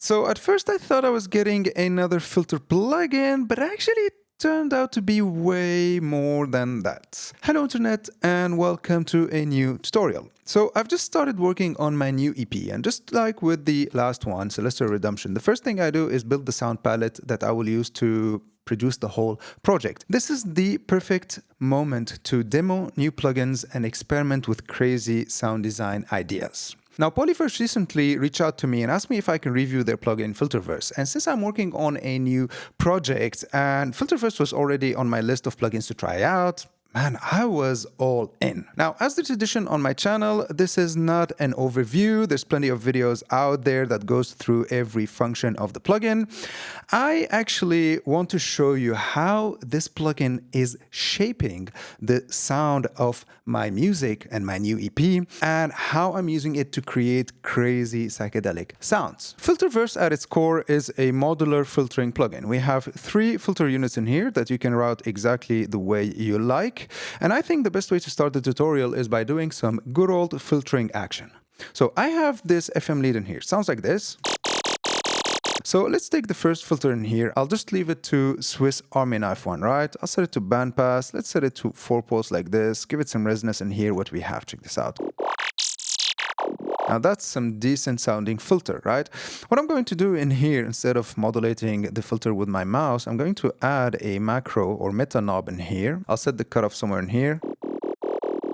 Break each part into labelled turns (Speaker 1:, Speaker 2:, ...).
Speaker 1: So at first I thought I was getting another filter plugin, but actually it turned out to be way more than that. Hello Internet and welcome to a new tutorial. So I've just started working on my new EP, and just like with the last one, Celestial Redemption, the first thing I do is build the sound palette that I will use to produce the whole project. This is the perfect moment to demo new plugins and experiment with crazy sound design ideas. Now, Polyverse recently reached out to me and asked me if I can review their plugin Filterverse. And since I'm working on a new project and Filterverse was already on my list of plugins to try out, man, I was all in. Now, as the tradition on my channel, this is not an overview. There's plenty of videos out there that goes through every function of the plugin. I actually want to show you how this plugin is shaping the sound of my music and my new EP, and how I'm using it to create crazy psychedelic sounds. Filterverse at its core is a modular filtering plugin. We have 3 filter units in here that you can route exactly the way you like. And I think the best way to start the tutorial is by doing some good old filtering action. So I have this FM lead in here. Sounds like this. So let's take the first filter in here. I'll just leave it to Swiss Army Knife 1, right? I'll set it to bandpass. Let's set it to 4 poles like this. Give it some resonance and hear what we have. Check this out. Now that's some decent sounding filter, right? What I'm going to do in here, instead of modulating the filter with my mouse, I'm going to add a macro or meta knob in here. I'll set the cutoff somewhere in here,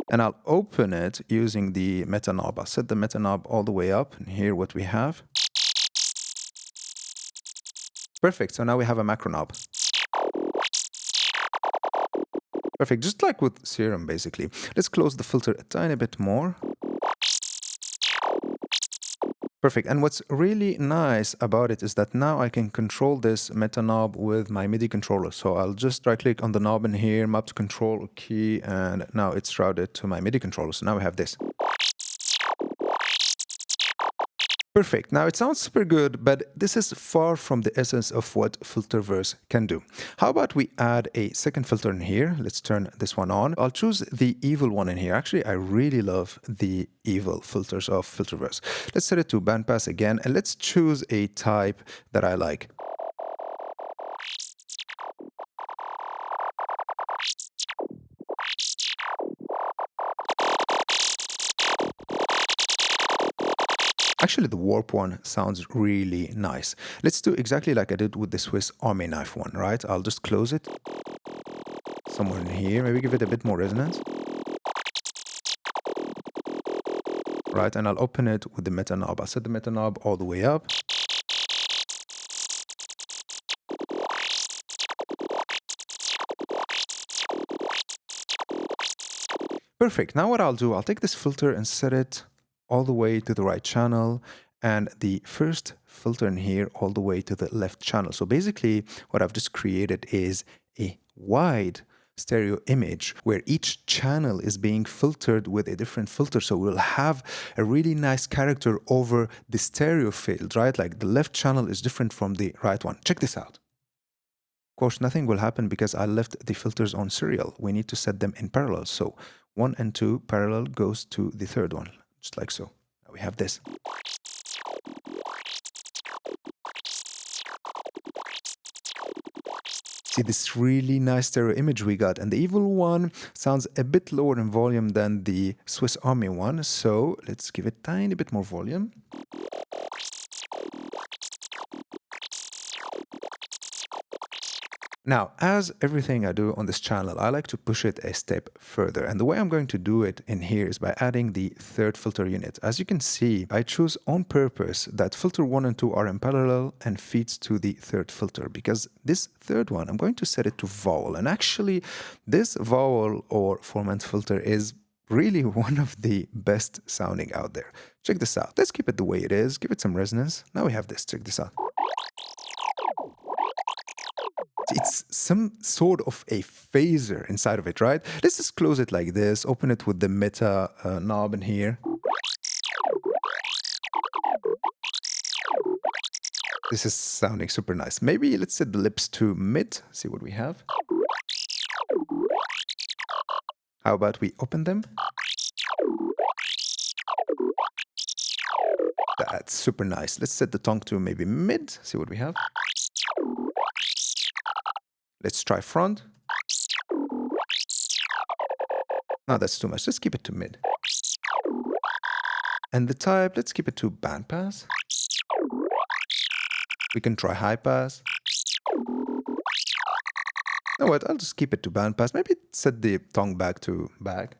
Speaker 1: and I'll open it using the meta knob. I'll set the meta knob all the way up and hear what we have. Perfect, so now we have a macro knob. Perfect, just like with Serum basically. Let's close the filter a tiny bit more. Perfect, and what's really nice about it is that now I can control this meta knob with my MIDI controller. So I'll just right click on the knob in here, map to control key, and now it's routed to my MIDI controller. So now we have this. Perfect. Now it sounds super good, but this is far from the essence of what Filterverse can do. How about we add a second filter in here? Let's turn this one on. I'll choose the evil one in here. Actually, I really love the evil filters of Filterverse. Let's set it to bandpass again, and let's choose a type that I like. Actually, the warp one sounds really nice. Let's do exactly like I did with the Swiss Army Knife one, right? I'll just close it somewhere in here. Maybe give it a bit more resonance. Right, and I'll open it with the meta knob. I'll set the meta knob all the way up. Perfect. Now what I'll do, I'll take this filter and set it all the way to the right channel, and the first filter in here all the way to the left channel. So basically what I've just created is a wide stereo image where each channel is being filtered with a different filter. So we'll have a really nice character over the stereo field, right? Like the left channel is different from the right one. Check this out. Of course, nothing will happen because I left the filters on serial. We need to set them in parallel. So 1 and 2 parallel goes to the third one. Just like so. Now we have this. See this really nice stereo image we got, and the evil one sounds a bit lower in volume than the Swiss Army one, so let's give it a tiny bit more volume. Now, as everything I do on this channel, I like to push it a step further. And the way I'm going to do it in here is by adding the third filter unit. As you can see, I choose on purpose that filter 1 and 2 are in parallel and feeds to the third filter, because this third one, I'm going to set it to vowel. And actually, this vowel or formant filter is really one of the best sounding out there. Check this out. Let's keep it the way it is. Give it some resonance. Now we have this. Check this out. It's some sort of a phaser inside of it, right? Let's just close it like this, open it with the meta knob in here. This is sounding super nice. Maybe let's set the lips to mid, see what we have. How about we open them? That super nice. Let's set the tongue to maybe mid, see what we have. Let's try front. No, that's too much. Let's keep it to mid. And the type, let's keep it to bandpass. We can try high pass. You know what, I'll just keep it to bandpass. Maybe set the tongue back to back.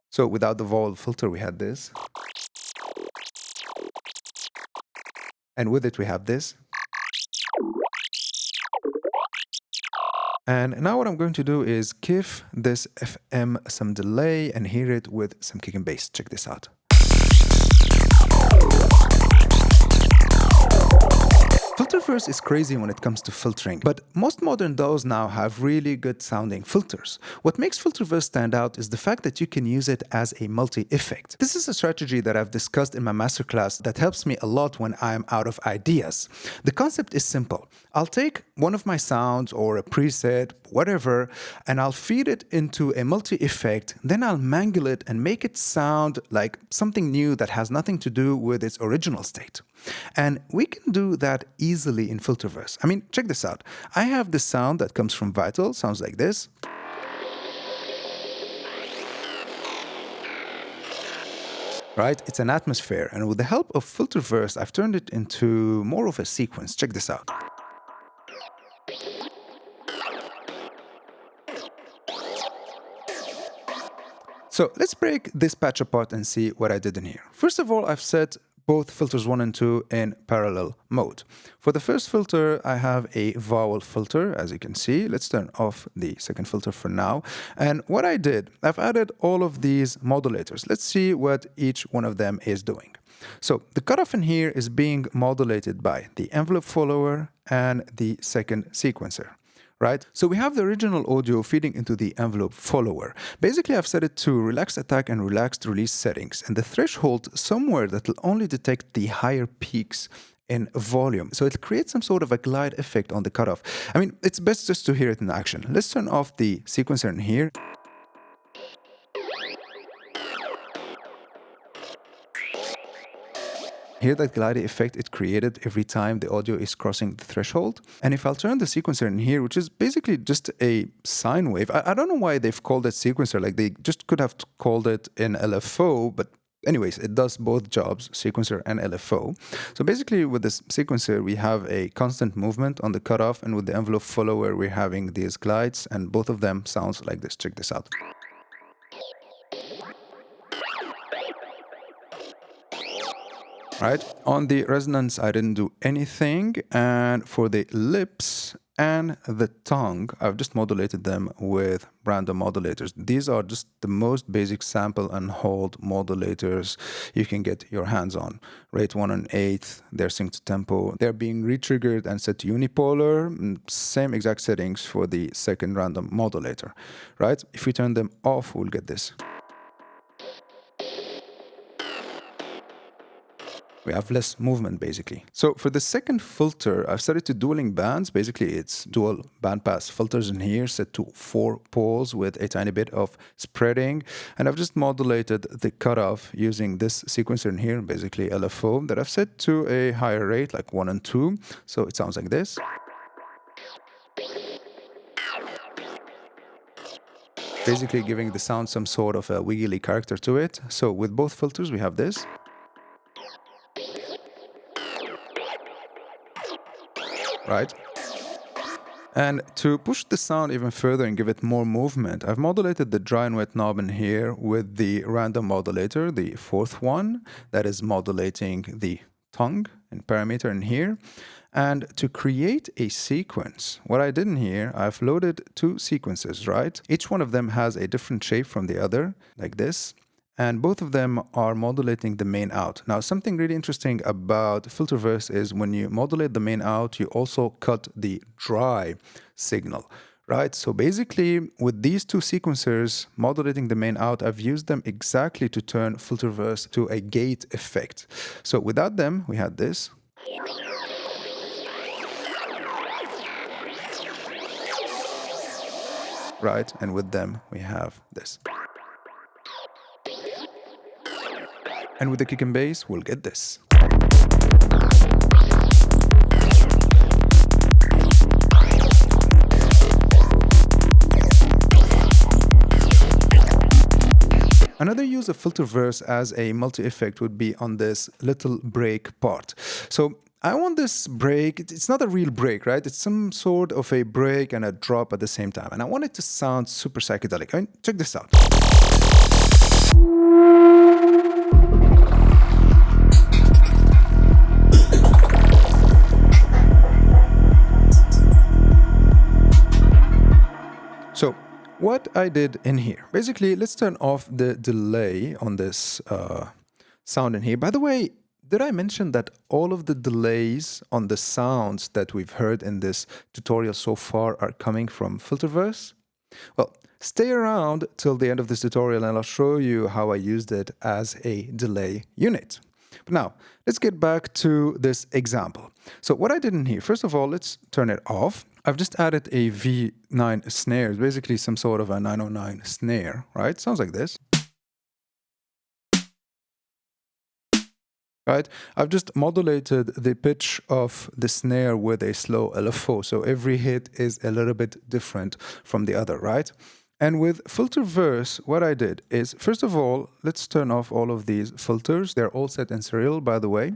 Speaker 1: So without the vowel filter, we had this. And with it, we have this. And now what I'm going to do is give this FM some delay and hear it with some kick and bass. Check this out. Filterverse is crazy when it comes to filtering, but most modern DAWs now have really good sounding filters. What makes Filterverse stand out is the fact that you can use it as a multi-effect. This is a strategy that I've discussed in my masterclass that helps me a lot when I'm out of ideas. The concept is simple. I'll take one of my sounds or a preset, whatever, and I'll feed it into a multi-effect, then I'll mangle it and make it sound like something new that has nothing to do with its original state. And we can do that easily in Filterverse. I mean, check this out. I have this sound that comes from Vital, sounds like this. Right? It's an atmosphere, and with the help of Filterverse, I've turned it into more of a sequence. Check this out. So let's break this patch apart and see what I did in here. First of all, I've set both filters 1 and 2 in parallel mode. For the first filter, I have a vowel filter, as you can see. Let's turn off the second filter for now. And what I did, I've added all of these modulators. Let's see what each one of them is doing. So the cutoff in here is being modulated by the envelope follower and the second sequencer. Right? So we have the original audio feeding into the envelope follower. Basically, I've set it to relaxed attack and relaxed release settings, and the threshold somewhere that will only detect the higher peaks in volume. So it creates some sort of a glide effect on the cutoff. I mean, it's best just to hear it in action. Let's turn off the sequencer in here. Hear that glidey effect it created every time the audio is crossing the threshold. And if I'll turn the sequencer in here, which is basically just a sine wave, I don't know why they've called it sequencer, like they just could have called it an LFO, but anyways, it does both jobs, sequencer and LFO. So basically with this sequencer, we have a constant movement on the cutoff, and with the envelope follower, we're having these glides, and both of them sounds like this. Check this out. Right? On the resonance, I didn't do anything, and for the lips and the tongue, I've just modulated them with random modulators. These are just the most basic sample and hold modulators you can get your hands on. Rate 1 1/8, they're synced to tempo. They're being re-triggered and set to unipolar. Same exact settings for the second random modulator. Right? If we turn them off, we'll get this. We have less movement, basically. So for the second filter, I've set it to dueling bands. Basically, it's dual bandpass filters in here, set to 4 poles with a tiny bit of spreading. And I've just modulated the cutoff using this sequencer in here, basically LFO, that I've set to a higher rate, like 1 and 2. So it sounds like this. Basically giving the sound some sort of a wiggly character to it. So with both filters, we have this. Right? And to push the sound even further and give it more movement, I've modulated the dry and wet knob in here with the random modulator, the fourth one, that is modulating the tongue and parameter in here. And to create a sequence, what I did in here, I've loaded 2 sequences, right? Each one of them has a different shape from the other, like this. And both of them are modulating the main out. Now, something really interesting about Filterverse is when you modulate the main out, you also cut the dry signal, right? So basically, with these 2 sequencers modulating the main out, I've used them exactly to turn Filterverse to a gate effect. So without them, we had this. Right? And with them, we have this. And with the kick and bass, we'll get this. Another use of Filterverse as a multi-effect would be on this little break part. So I want this break, it's not a real break, right? It's some sort of a break and a drop at the same time. And I want it to sound super psychedelic. I mean, check this out. So what I did in here, basically, let's turn off the delay on this sound in here. By the way, did I mention that all of the delays on the sounds that we've heard in this tutorial so far are coming from Filterverse? Well, stay around till the end of this tutorial and I'll show you how I used it as a delay unit. But now, let's get back to this example. So what I did in here, first of all, let's turn it off. I've just added a V9 snare, basically some sort of a 909 snare, right? Sounds like this. Right? I've just modulated the pitch of the snare with a slow LFO, so every hit is a little bit different from the other, right? And with Filterverse, what I did is, first of all, let's turn off all of these filters. They're all set in serial, by the way.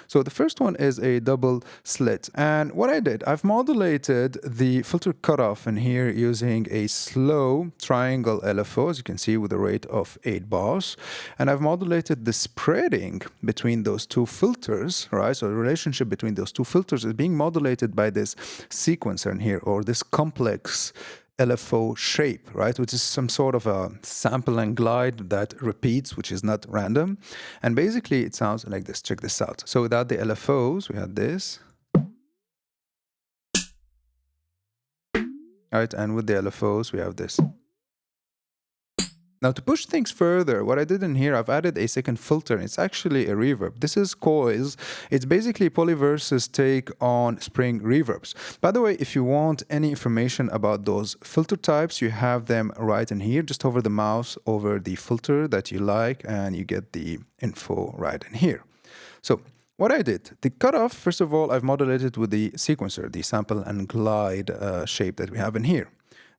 Speaker 1: So the first one is a double slit. And what I did, I've modulated the filter cutoff in here using a slow triangle LFO, as you can see, with a rate of 8 bars. And I've modulated the spreading between those two filters, right? So the relationship between those two filters is being modulated by this sequencer in here, or this complex LFO shape, right, which is some sort of a sample and glide that repeats, which is not random. And basically it sounds like this. Check this out. So without the LFOs, we had this. Right, and with the LFOs, we have this. Now to push things further, what I did in here, I've added a second filter. It's actually a reverb. This is Coils. It's basically Polyverse's take on spring reverbs. By the way, if you want any information about those filter types, you have them right in here. Just hover the mouse over the filter that you like and you get the info right in here. So what I did, the cutoff, first of all, I've modulated with the sequencer, the sample and glide shape that we have in here.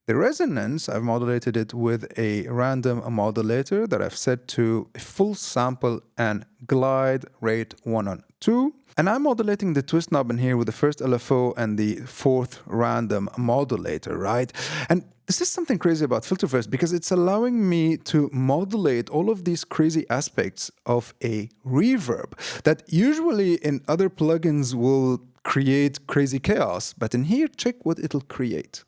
Speaker 1: The resonance, I've modulated it with a random modulator that I've set to a full sample and glide rate 1/2. And I'm modulating the twist knob in here with the first LFO and the fourth random modulator, right? And this is something crazy about Filterverse because it's allowing me to modulate all of these crazy aspects of a reverb that usually in other plugins will create crazy chaos. But in here, check what it'll create.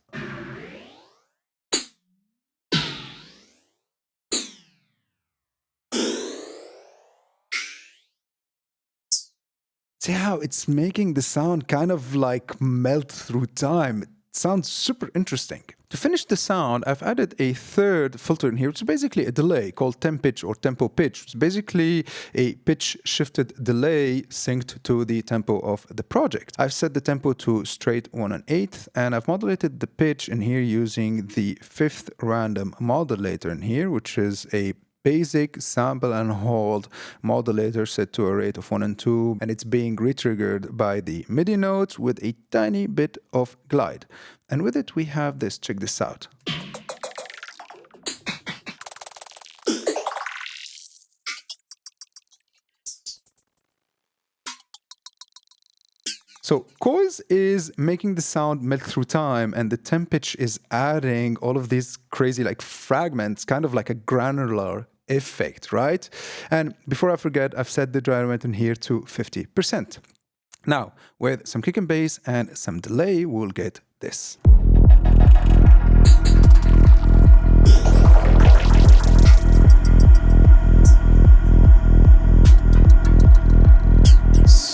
Speaker 1: See how it's making the sound kind of like melt through time. It sounds super interesting. To finish the sound, I've added a third filter in here, which is basically a delay called temp pitch or tempo pitch. It's basically a pitch shifted delay synced to the tempo of the project. I've set the tempo to straight 1/8, and I've modulated the pitch in here using the fifth random modulator in here, which is a basic sample and hold modulator set to a rate of 1/2, and it's being retriggered by the MIDI notes with a tiny bit of glide. And with it we have this, check this out. So Coils is making the sound melt through time, and the temp pitch is adding all of these crazy like fragments, kind of like a granular effect, right? And before I forget, I've set the dynamite in here to 50%. Now, with some kick and bass and some delay, we'll get this.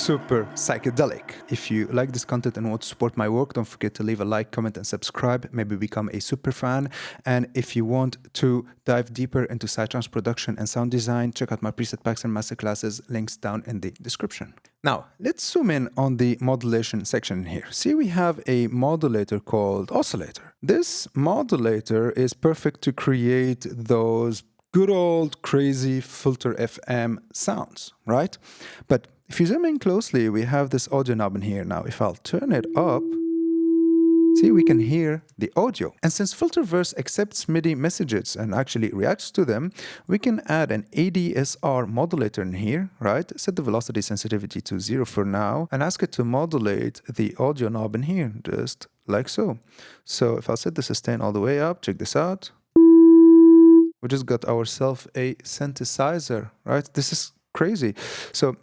Speaker 1: Super psychedelic. If you like this content and want to support my work, don't forget to leave a like, comment, and subscribe. Maybe become a super fan. And if you want to dive deeper into sidetrans production and sound design, check out my preset packs and masterclasses. Links down in the description. Now, let's zoom in on the modulation section here. See, we have a modulator called oscillator. This modulator is perfect to create those good old crazy filter FM sounds, right? But if you zoom in closely, we have this audio knob in here. Now, if I'll turn it up, see, we can hear the audio. And since Filterverse accepts MIDI messages and actually reacts to them, we can add an ADSR modulator in here, right? Set the velocity sensitivity to 0 for now and ask it to modulate the audio knob in here, just like so. So if I'll set the sustain all the way up, check this out. We just got ourselves a synthesizer, right? This is crazy. So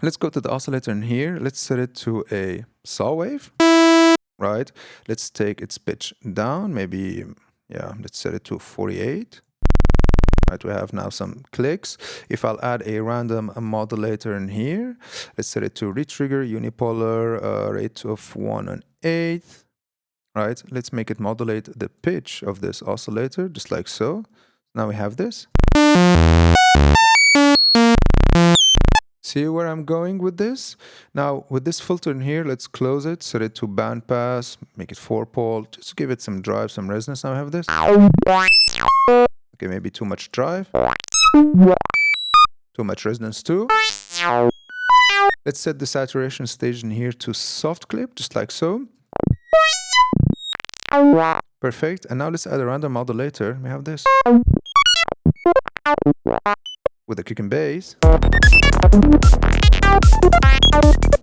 Speaker 1: let's go to the oscillator in here. Let's set it to a saw wave. Right, let's take its pitch down, maybe, yeah, let's set it to 48. Right, we have now some clicks. If I'll add a random modulator in here, let's set it to retrigger, unipolar, rate of 1/8. Right, let's make it modulate the pitch of this oscillator, just like so. Now we have this. See where I'm going with this? Now, with this filter in here, let's close it, set it to bandpass, make it 4-pole, just give it some drive, some resonance. Now I have this. Okay, maybe too much drive. Too much resonance too. Let's set the saturation stage in here to soft clip, just like so. Perfect. And now let's add a random modulator. We have this. With a kick and bass.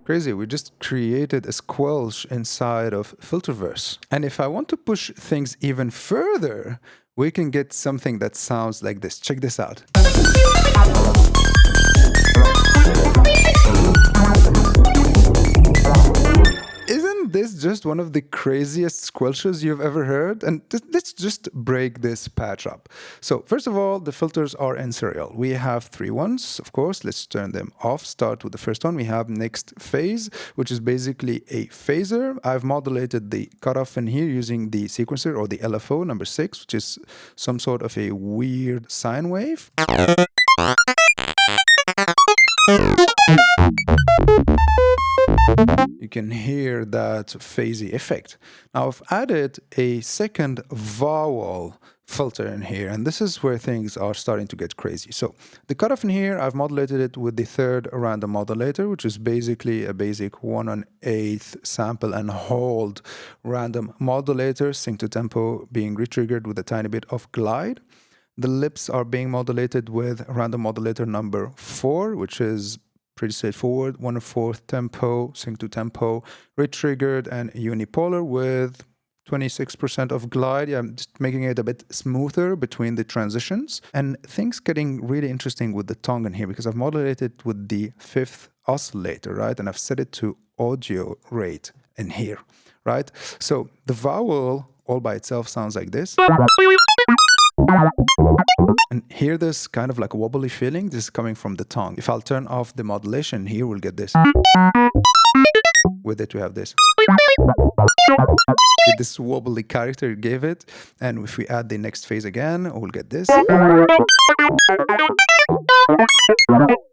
Speaker 1: Crazy, we just created a squelch inside of Filterverse. And if I want to push things even further, we can get something that sounds like this. Check this out. Isn't this just one of the craziest squelches you've ever heard? And let's just break this patch up. So first of all, the filters are in serial. We have 3 ones, of course. Let's turn them off. Start with the first one. We have next phase, which is basically a phaser. I've modulated the cutoff in here using the sequencer or the LFO number 6, which is some sort of a weird sine wave. You can hear that phasey effect. Now I've added a second vowel filter in here, and this is where things are starting to get crazy. So the cutoff in here, I've modulated it with the third random modulator, which is basically a basic 1/8 sample and hold random modulator, sync to tempo being retriggered with a tiny bit of glide. The lips are being modulated with random modulator number 4, which is pretty straightforward, 1/4 tempo, sync to tempo, retriggered and unipolar with 26% of glide. Yeah, I'm just making it a bit smoother between the transitions. And things getting really interesting with the tongue in here because I've modulated with the 5th oscillator, right? And I've set it to audio rate in here, right? So the vowel all by itself sounds like this. And hear this kind of like a wobbly feeling. This is coming from the tongue. If I'll turn off the modulation here, we'll get this. With it, we have this. This wobbly character it gave it. And if we add the next phase again, we'll get this.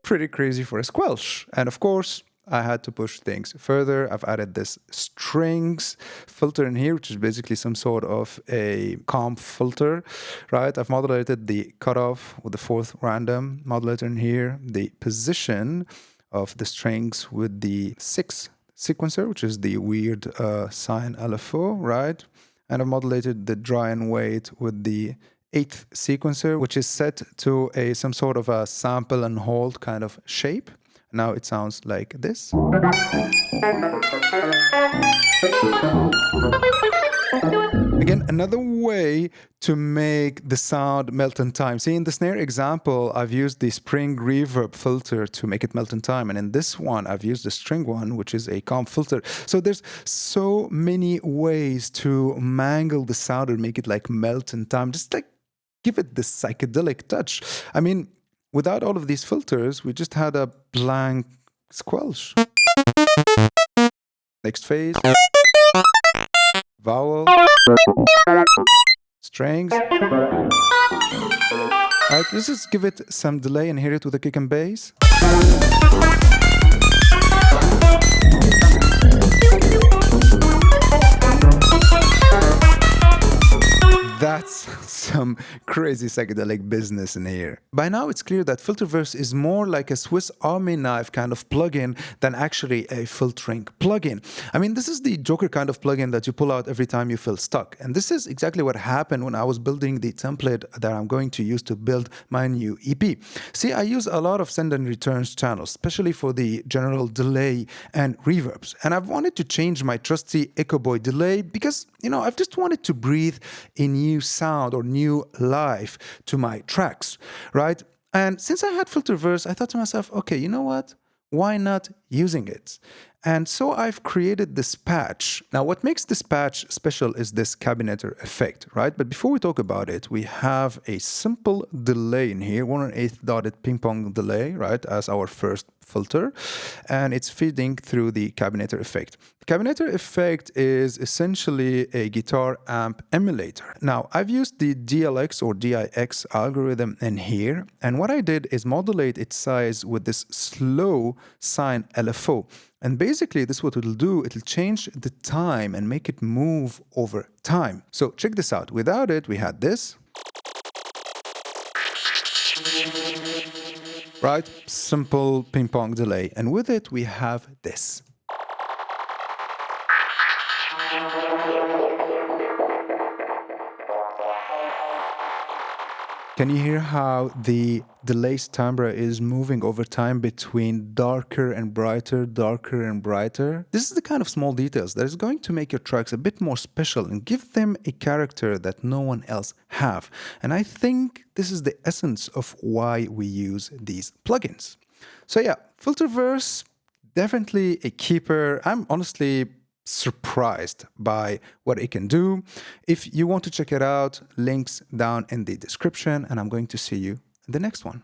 Speaker 1: Pretty crazy for a squelch. And of course, I had to push things further. I've added this strings filter in here, which is basically some sort of a comp filter, right? I've modulated the cutoff with the 4th random modulator in here, the position of the strings with the 6th sequencer, which is the weird sine LFO, right? And I've modulated the dry and wait with the 8th sequencer, which is set to some sort of a sample and hold kind of shape. Now it sounds like this. Again, another way to make the sound melt in time. See, in the snare example, I've used the spring reverb filter to make it melt in time. And in this one, I've used the string one, which is a comp filter. So there's so many ways to mangle the sound and make it like melt in time. Just like give it this psychedelic touch. I mean, without all of these filters, we just had a blank squelch. Next phase. Vowel. Strings. Alright, let's just give it some delay and hear it with a kick and bass. That's some crazy psychedelic business in here. By now, it's clear that Filterverse is more like a Swiss Army knife kind of plugin than actually a filtering plugin. I mean, this is the Joker kind of plugin that you pull out every time you feel stuck. And this is exactly what happened when I was building the template that I'm going to use to build my new EP. See, I use a lot of send and returns channels, especially for the general delay and reverbs. And I've wanted to change my trusty Echo Boy delay because, I've just wanted to breathe a new sound or new life to my tracks, right? And since I had Filterverse, I thought to myself, okay, you know what? Why not using it? And so I've created this patch. Now, what makes this patch special is this cabineter effect, right? But before we talk about it, we have a simple delay in here, 1/8 dotted ping pong delay, right, as our first filter, and it's feeding through the cabineter effect. The cabineter effect is essentially a guitar amp emulator. Now, I've used the DLX or DIX algorithm in here, and what I did is modulate its size with this slow sine LFO. And basically, this what it'll do, it'll change the time and make it move over time. So check this out. Without it, we had this. Right? Simple ping pong delay. And with it, we have this. Can you hear how the delay's timbre is moving over time between darker and brighter, darker and brighter? This is the kind of small details that is going to make your tracks a bit more special and give them a character that no one else have. And I think this is the essence of why we use these plugins. So yeah, Filterverse, definitely a keeper. I'm honestly surprised by what it can do. If you want to check it out, links down in the description, and I'm going to see you in the next one.